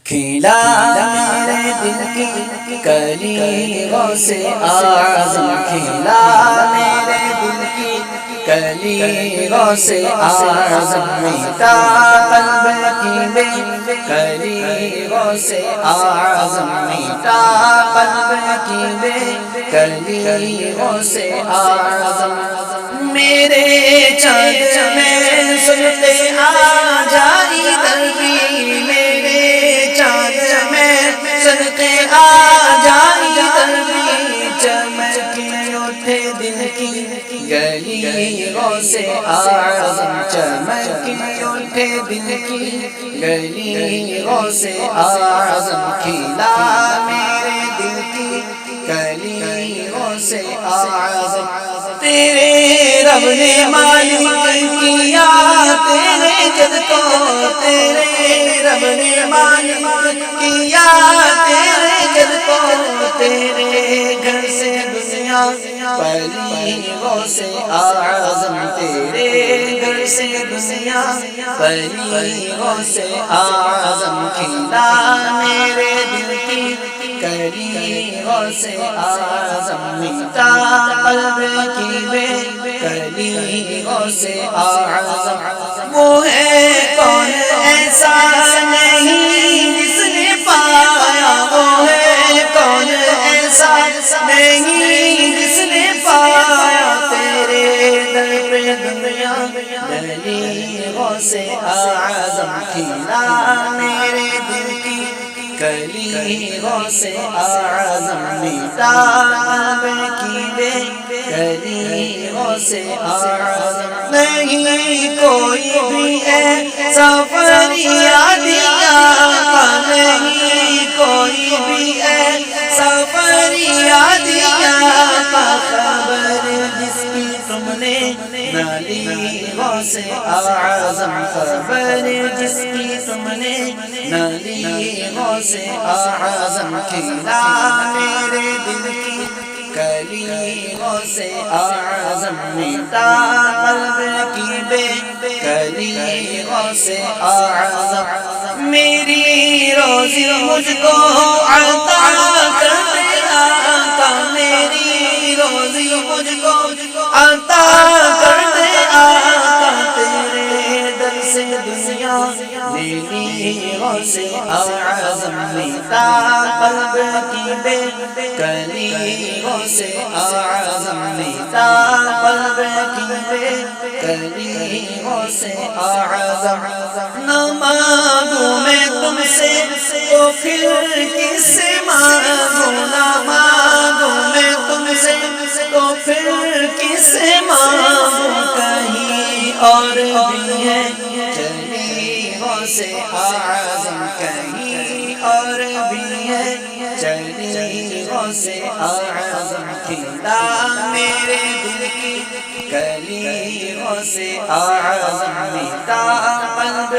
کھلا میرے دل کی کلی غوث اعظم، کھلا میرے دل کی کلی غوث اعظم، میٹا قلب کی بے کلی غوث اعظم، میٹا قلب کی بے کلی غوث اعظم، میرے چاند میں سنتے آ جائی دربی، میرے چاند میں سنتے آ جائی دربی، چمک اٹھے دل کی گلی غوث اعظم، چمک اٹھے دل کی گلی غوث اعظم، کھلا میرے دل کی کلی غوث اعظم، تیرے رب نے مالک کیا تیرے جد کو، تیرے رب نے مالک کیا تیرے جد کو، تیرے گھر سے دنیا پلی غوث اعظم، تیرے گھر سے دنیا پلی غوث اعظم، کھلا میرے دل کی کلی غوث اعظم، میٹا قلب کی بے کلی غوث اعظم، وہ ہے کون ایسا نہیں جس نے پایا، وہ ہے کون ایسا نہیں جس نے پایا، تیرے در پہ دنیا ڈلی غوث اعظم، کھلا میرے دل کی کلی غوث اعظم، میٹا قلب کی بے کلی غوث اعظم، نہیں کوئی بھی ایسا فریاد آقا، نہیں کوئی بھی ایسا فریاد آقا، خبر جس کی تم نے نہ لی غوث اعظم، خبر جس کی تم نے نہ لی غوث اعظم، کھلا میرے دل کی کلی غوث اعظم، میٹا قلب کی بے کلی غوث اعظم، میری روزی مجھ کو عطا کر دے آقا، میری روزی مجھ کو عطا کر دے آقا، تیرے در سے دنیا لے لی غوث اعظم، میٹا قلب کی بے کلی غوث اعظم، میٹا قلب کی بے کلی غوث اعظم، نہ مانگوں میں تم سے تو پھر کس سے مانگوں، نہ مانگوں میں تم سے تو پھر کس سے مانگوں، کہیں اور بھی ہے چلی غوث اعظم، کہیں اور بھی ہے چلی غوث اعظم، کھلا میرے دل کی کلی غوث اعظم، میٹا قلب